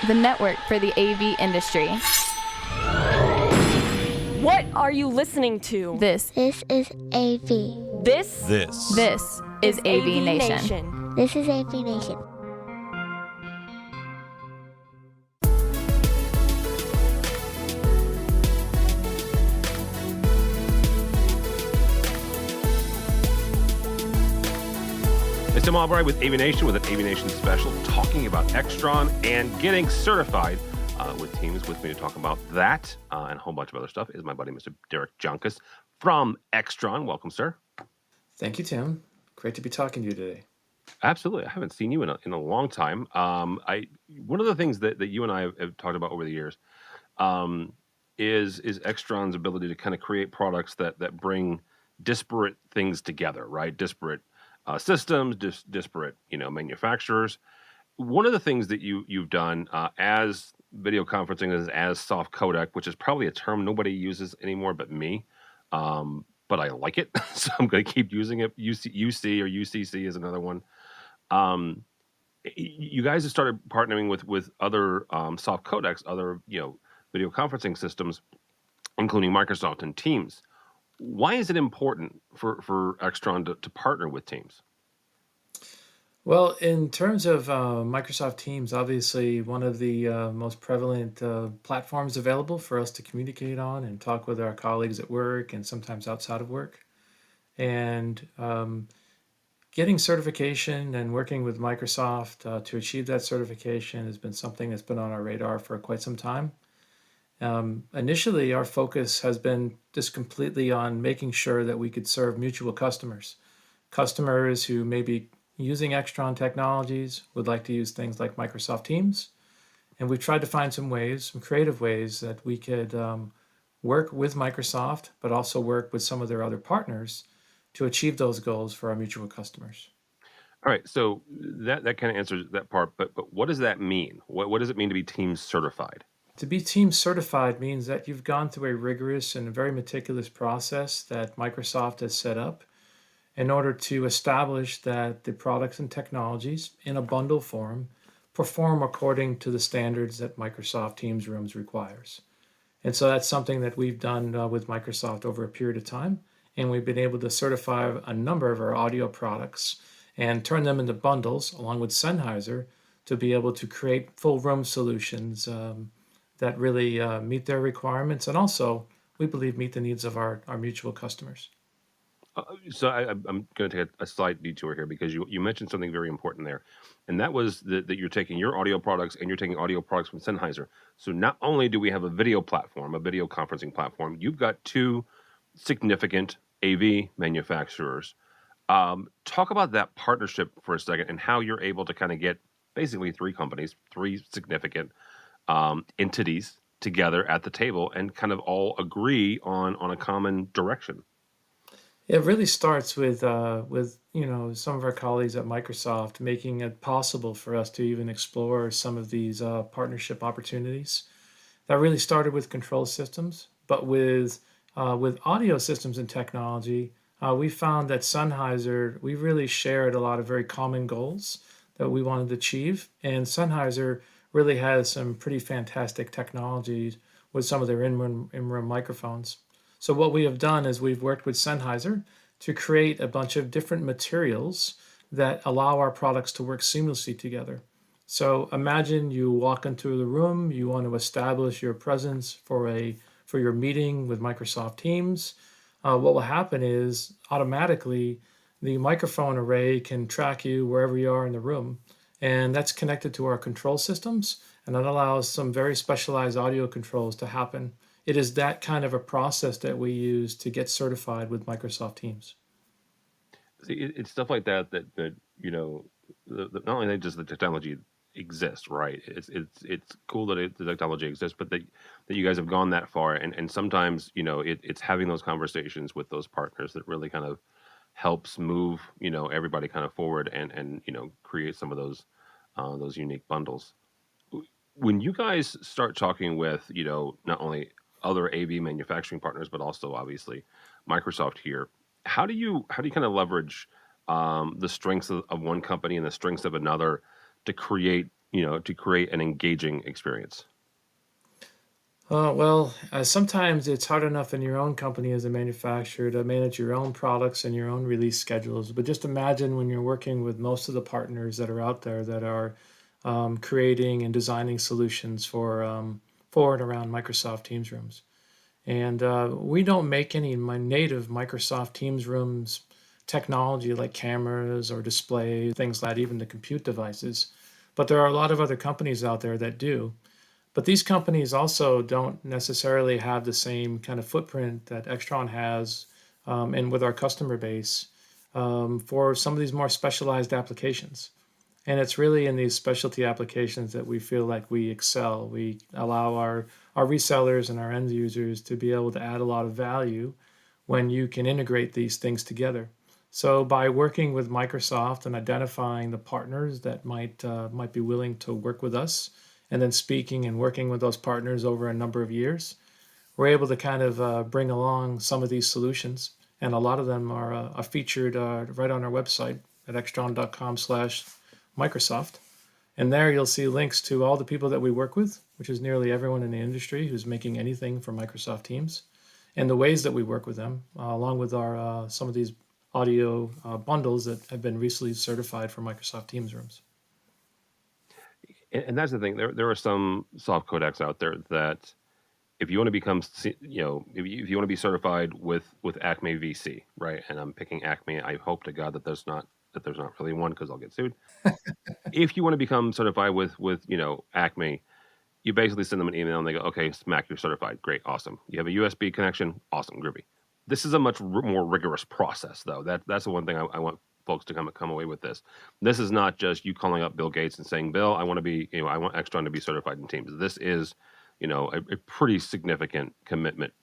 the network for the AV industry. What are you listening to? This This is AV. This is AVNation. This is AVNation. It's Tim Albright with AVNation with an AVNation special talking about Extron and getting certified with teams. With me to talk about that and a whole bunch of other stuff is my buddy, Mr. Derek Junkus from Extron. Welcome, sir. Thank you, Tim. Great to be talking to you today. Absolutely. I haven't seen you in a long time. One of the things that you and I have talked about over the years is Extron's ability to kind of create products that bring disparate things together, right? Disparate systems, disparate, manufacturers. One of the things that you've done as video conferencing is as soft codec, which is probably a term nobody uses anymore but me. But I like it, so I'm going to keep using it. UC or UCC is another one. You guys have started partnering with other soft codecs, other video conferencing systems, including Microsoft and Teams. Why is it important for Extron to partner with Teams? Well, in terms of Microsoft Teams, obviously one of the most prevalent platforms available for us to communicate on and talk with our colleagues at work and sometimes outside of work. And getting certification and working with Microsoft to achieve that certification has been something that's been on our radar for quite some time. Initially, our focus has been just completely on making sure that we could serve mutual customers who may be using Extron technologies, would like to use things like Microsoft Teams. And we've tried to find some creative ways that we could work with Microsoft, but also work with some of their other partners to achieve those goals for our mutual customers. All right, so that kind of answers that part, but what does that mean? What does it mean to be Teams certified? To be Teams certified means that you've gone through a rigorous and very meticulous process that Microsoft has set up in order to establish that the products and technologies in a bundle form perform according to the standards that Microsoft Teams Rooms requires. And so that's something that we've done with Microsoft over a period of time, and we've been able to certify a number of our audio products and turn them into bundles along with Sennheiser to be able to create full room solutions that really meet their requirements and also, we believe, meet the needs of our mutual customers. So I'm going to take a slight detour here because you mentioned something very important there, and that was that you're taking your audio products and you're taking audio products from Sennheiser. So not only do we have a video platform, a video conferencing platform, you've got two significant AV manufacturers. Talk about that partnership for a second and how you're able to kind of get basically three companies, three significant entities together at the table and kind of all agree on a common direction. It really starts with some of our colleagues at Microsoft making it possible for us to even explore some of these partnership opportunities. That really started with control systems, but with audio systems and technology, we found that Sennheiser, we really shared a lot of very common goals that we wanted to achieve, and Sennheiser really has some pretty fantastic technologies with some of their in-room microphones. So what we have done is we've worked with Sennheiser to create a bunch of different materials that allow our products to work seamlessly together. So imagine you walk into the room, you want to establish your presence for your meeting with Microsoft Teams. What will happen is automatically the microphone array can track you wherever you are in the room. And that's connected to our control systems, and that allows some very specialized audio controls to happen. It is that kind of a process that we use to get certified with Microsoft Teams. See, it's stuff like that not only does the technology exist, right? It's cool that the technology exists, but that you guys have gone that far, and sometimes it's having those conversations with those partners that really kind of helps move everybody kind of forward and create some of those unique bundles. When you guys start talking with not only other AV manufacturing partners but also obviously Microsoft here, how do you kind of leverage the strengths of one company and the strengths of another to create to create an engaging experience? Sometimes it's hard enough in your own company as a manufacturer to manage your own products and your own release schedules. But just imagine when you're working with most of the partners that are out there that are creating and designing solutions for and around Microsoft Teams rooms. And we don't make any native Microsoft Teams rooms technology like cameras or displays, things like that, even the compute devices. But there are a lot of other companies out there that do. But these companies also don't necessarily have the same kind of footprint that Extron has and with our customer base for some of these more specialized applications. And it's really in these specialty applications that we feel like we excel. We allow our resellers and our end users to be able to add a lot of value when you can integrate these things together. So by working with Microsoft and identifying the partners that might be willing to work with us, and then speaking and working with those partners over a number of years, we're able to kind of bring along some of these solutions. And a lot of them are featured right on our website at extron.com/Microsoft. And there you'll see links to all the people that we work with, which is nearly everyone in the industry who's making anything for Microsoft Teams, and the ways that we work with them, along with our some of these audio bundles that have been recently certified for Microsoft Teams rooms. And that's the thing. There are some soft codecs out there that if you want to become, if you want to be certified with Acme VC, right? And I'm picking Acme. I hope to God that there's not really one because I'll get sued. If you want to become certified with Acme, you basically send them an email and they go, okay, Smack, you're certified. Great, awesome. You have a USB connection, awesome, groovy. This is a much more rigorous process, though. That's the one thing I want folks to come away with this. This is not just you calling up Bill Gates and saying, Bill, I want Extron to be certified in Teams. This is, a pretty significant commitment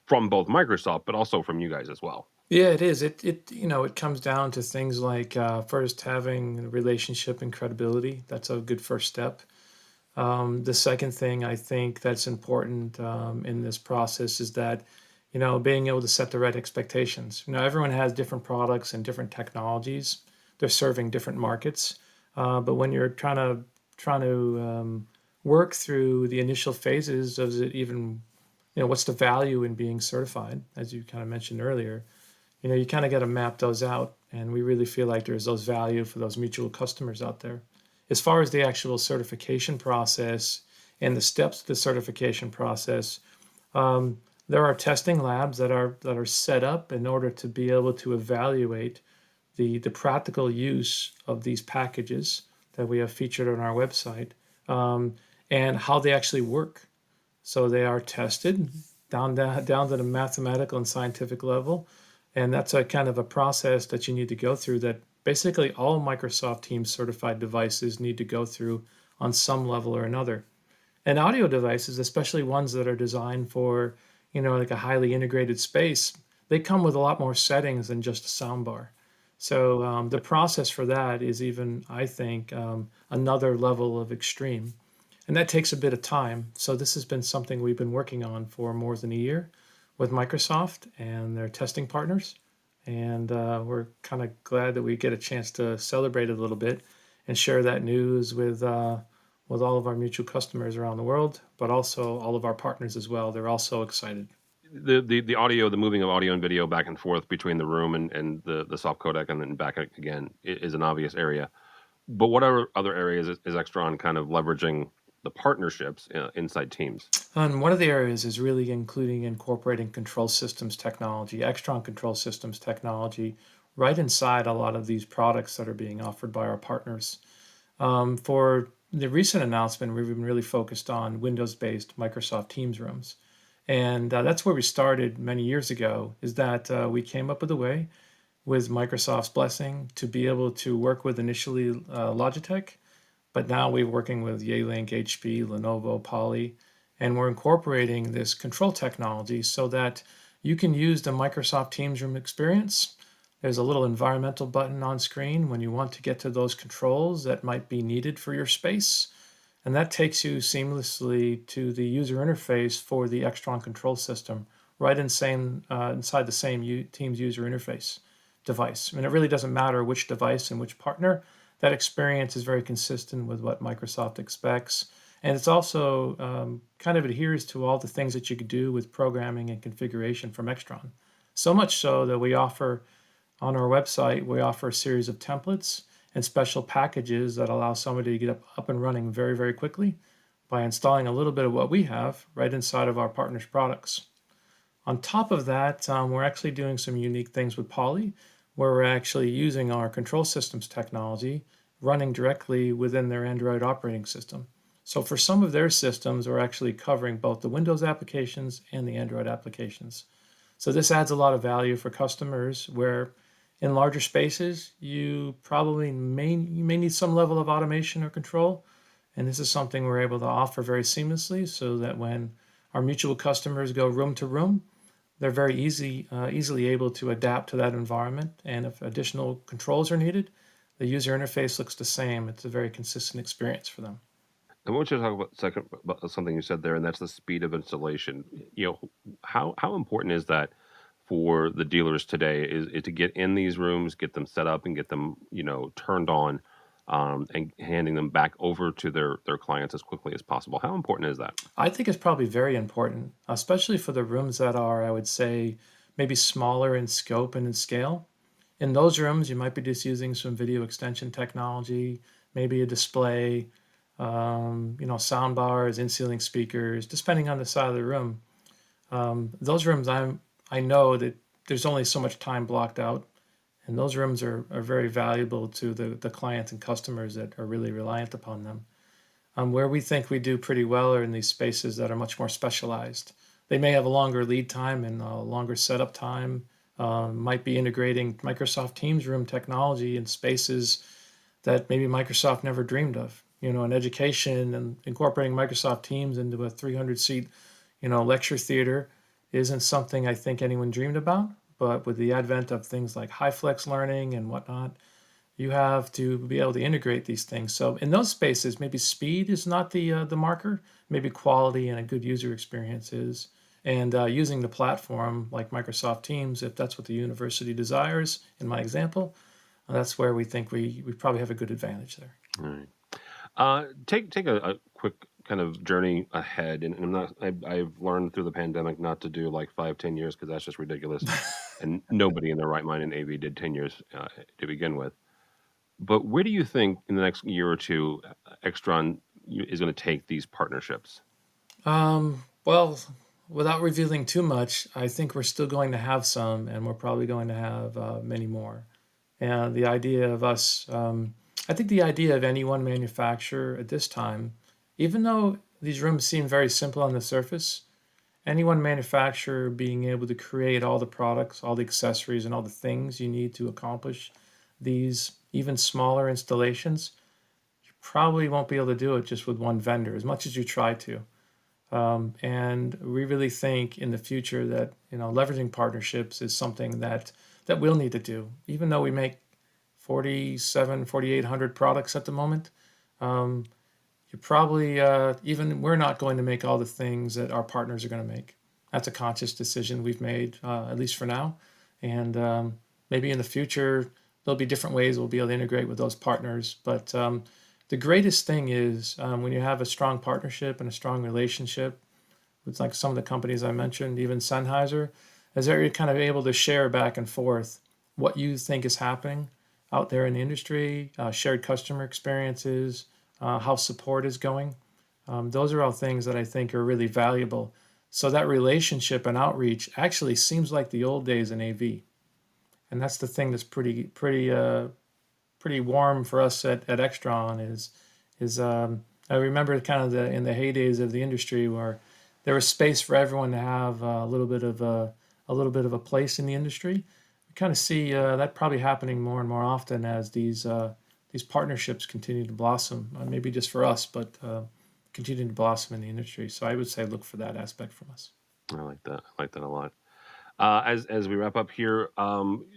from both Microsoft, but also from you guys as well. Yeah, it is. It comes down to things like first having a relationship and credibility. That's a good first step. The second thing I think that's important in this process is that, being able to set the right expectations. Everyone has different products and different technologies. They're serving different markets. But when you're trying to work through the initial phases of it, even, what's the value in being certified, as you kind of mentioned earlier, you kind of got to map those out. And we really feel like there's those value for those mutual customers out there. As far as the actual certification process and the steps of the certification process, there are testing labs that are set up in order to be able to evaluate the practical use of these packages that we have featured on our website and how they actually work. So they are tested down to the mathematical and scientific level, and that's a kind of a process that you need to go through that basically all Microsoft Teams certified devices need to go through on some level or another. And audio devices, especially ones that are designed for, like a highly integrated space, they come with a lot more settings than just a soundbar. So the process for that is even, I think, another level of extreme. And that takes a bit of time. So this has been something we've been working on for more than a year with Microsoft and their testing partners. And we're kind of glad that we get a chance to celebrate it a little bit and share that news with all of our mutual customers around the world, but also all of our partners as well. They're also excited. The audio, the moving of audio and video back and forth between the room and the soft codec and then back again is an obvious area. But what other areas is Extron kind of leveraging the partnerships inside Teams? And one of the areas is really incorporating control systems technology, Extron control systems technology, right inside a lot of these products that are being offered by our partners. For the recent announcement, we've been really focused on Windows-based Microsoft Teams rooms. And that's where we started many years ago, is that we came up with a way with Microsoft's blessing to be able to work with initially Logitech, but now we're working with Yealink, HP, Lenovo, Poly, and we're incorporating this control technology so that you can use the Microsoft Teams room experience. There's a little environmental button on screen when you want to get to those controls that might be needed for your space. And that takes you seamlessly to the user interface for the Extron control system, right inside the same Teams user interface device. I mean, it really doesn't matter which device and which partner. that experience is very consistent with what Microsoft expects. And it's also kind of adheres to all the things that you could do with programming and configuration from Extron. So much so that we offer on our website, we offer a series of templates and special packages that allow somebody to get up and running very, very quickly by installing a little bit of what we have right inside of our partners' products. On top of that, we're actually doing some unique things with Poly, where we're actually using our control systems technology running directly within their Android operating system. So for some of their systems, we're actually covering both the Windows applications and the Android applications. So this adds a lot of value for customers where in larger spaces, you probably may need some level of automation or control. And this is something we're able to offer very seamlessly so that when our mutual customers go room to room, they're very easily able to adapt to that environment. And if additional controls are needed, the user interface looks the same. It's a very consistent experience for them. I want you to talk about second about something you said there, and that's the speed of installation. You know, how important is that for the dealers today? Is to get in these rooms, get them set up, and get them turned on, and handing them back over to their clients as quickly as possible. How important is that? I think it's probably very important, especially for the rooms that are, I would say, maybe smaller in scope and in scale. In those rooms, you might be just using some video extension technology, maybe a display, sound bars, in-ceiling speakers, depending on the side of the room. Those rooms, I know that there's only so much time blocked out, and those rooms are very valuable to the clients and customers that are really reliant upon them. Where we think we do pretty well are in these spaces that are much more specialized. They may have a longer lead time and a longer setup time. Might be integrating Microsoft Teams room technology in spaces that maybe Microsoft never dreamed of. In education and incorporating Microsoft Teams into a 300-seat, lecture theater isn't something I think anyone dreamed about. But with the advent of things like high flex learning and whatnot, you have to be able to integrate these things. So in those spaces, maybe speed is not the marker. Maybe quality and a good user experience is. And using the platform like Microsoft Teams, if that's what the university desires, in my example, that's where we think we probably have a good advantage there. All right. Take a quick kind of journey ahead, and I've learned through the pandemic not to do like 5-10 years because that's just ridiculous, and nobody in their right mind in AV did 10 years to begin with. But where do you think in the next year or two, Extron is going to take these partnerships? Well, without revealing too much, I think we're still going to have some, and we're probably going to have many more. And the idea of us, I think the idea of any one manufacturer at this time, even though these rooms seem very simple on the surface, any one manufacturer being able to create all the products, all the accessories, and all the things you need to accomplish these even smaller installations, you probably won't be able to do it just with one vendor, as much as you try to. And we really think in the future that leveraging partnerships is something that we'll need to do. Even though we make 4,800 products at the moment, you probably even we're not going to make all the things that our partners are going to make. That's a conscious decision we've made, at least for now. And maybe in the future there'll be different ways we'll be able to integrate with those partners. But the greatest thing is when you have a strong partnership and a strong relationship with like some of the companies I mentioned, even Sennheiser, is that you're kind of able to share back and forth what you think is happening out there in the industry, shared customer experiences, how support is going. Those are all things that I think are really valuable. So that relationship and outreach actually seems like the old days in AV. And that's the thing that's pretty warm for us at Extron is I remember kind of in the heydays of the industry where there was space for everyone to have a little bit of a place in the industry. We kind of see that probably happening more and more often as these partnerships continue to blossom. Maybe just for us, but continue to blossom in the industry. So I would say look for that aspect from us. I like that. I like that a lot. As we wrap up here,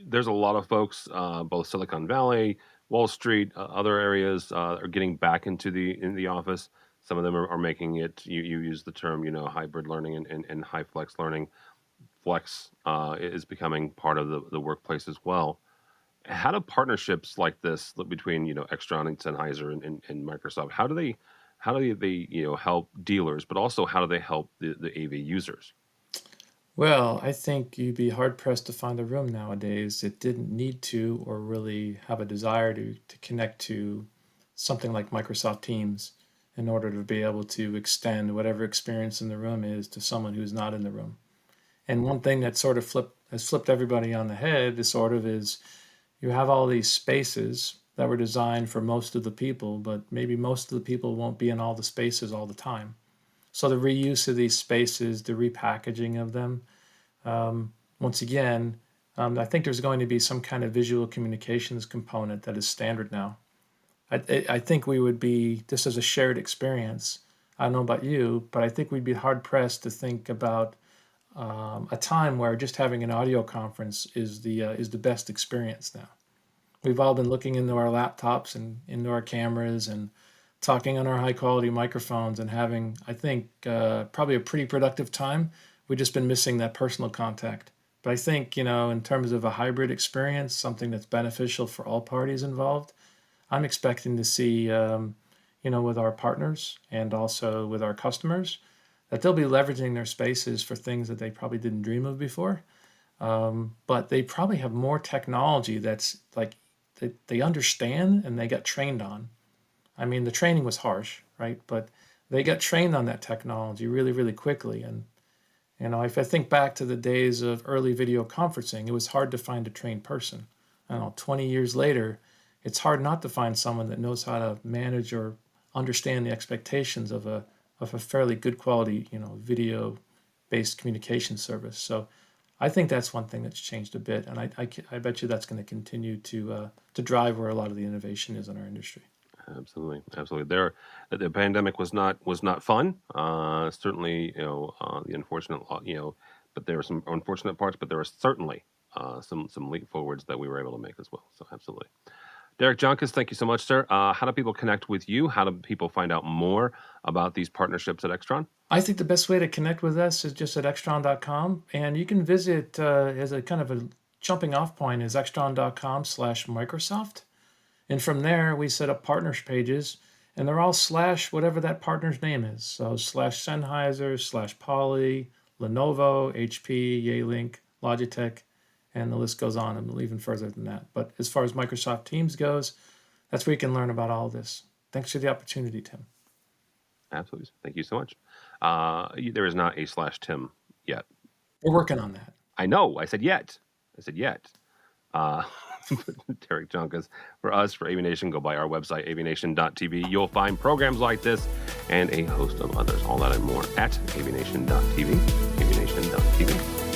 there's a lot of folks, both Silicon Valley, Wall Street, other areas, are getting back into the office. Some of them are making it. You use the term, hybrid learning and high flex learning. Flex is becoming part of the workplace as well. how do partnerships like this between Extron and Sennheiser and Microsoft, how do they help dealers, but also how do they help the AV users? Well, I think you'd be hard pressed to find a room nowadays that didn't need to or really have a desire to connect to something like Microsoft Teams in order to be able to extend whatever experience in the room is to someone who's not in the room. And one thing that sort of has flipped everybody on the head is you have all these spaces that were designed for most of the people, but maybe most of the people won't be in all the spaces all the time. So the reuse of these spaces, the repackaging of them, once again, I think there's going to be some kind of visual communications component that is standard now. I think we would be, this is a shared experience. I don't know about you, but I think we'd be hard pressed to think about a time where just having an audio conference is the best experience now. We've all been looking into our laptops and into our cameras and talking on our high quality microphones and having, I think, probably a pretty productive time. We've just been missing that personal contact. But I think, in terms of a hybrid experience, something that's beneficial for all parties involved, I'm expecting to see, with our partners and also with our customers, that they'll be leveraging their spaces for things that they probably didn't dream of before. But they probably have more technology that's like they understand and they got trained on. I mean, the training was harsh, right? But they got trained on that technology really, really quickly. And, if I think back to the days of early video conferencing, it was hard to find a trained person. I don't know, 20 years later, it's hard not to find someone that knows how to manage or understand the expectations of a fairly good quality, video-based communication service. So I think that's one thing that's changed a bit. And I bet you that's going to continue to drive where a lot of the innovation is in our industry. Absolutely, absolutely. The pandemic was not fun. Certainly, the unfortunate, but there were some unfortunate parts. But there were certainly some leap forwards that we were able to make as well. So absolutely. Derek Jonkis, thank you so much, sir. How do people connect with you? How do people find out more about these partnerships at Extron? I think the best way to connect with us is just at extron.com. And you can visit as a kind of a jumping off point is extron.com/Microsoft. And from there, we set up partners pages, and they're all / whatever that partner's name is. So /Sennheiser, /Poly, Lenovo, HP, Yealink, Logitech, and the list goes on and even further than that. But as far as Microsoft Teams goes, that's where you can learn about all of this. Thanks for the opportunity, Tim. Absolutely. Thank you so much. There is not a /Tim yet. We're working on that. I know. I said yet. Derek Jonkis. For us, for AVNation, go by our website, avnation.tv. You'll find programs like this and a host of others. All that and more at avnation.tv, avnation.tv.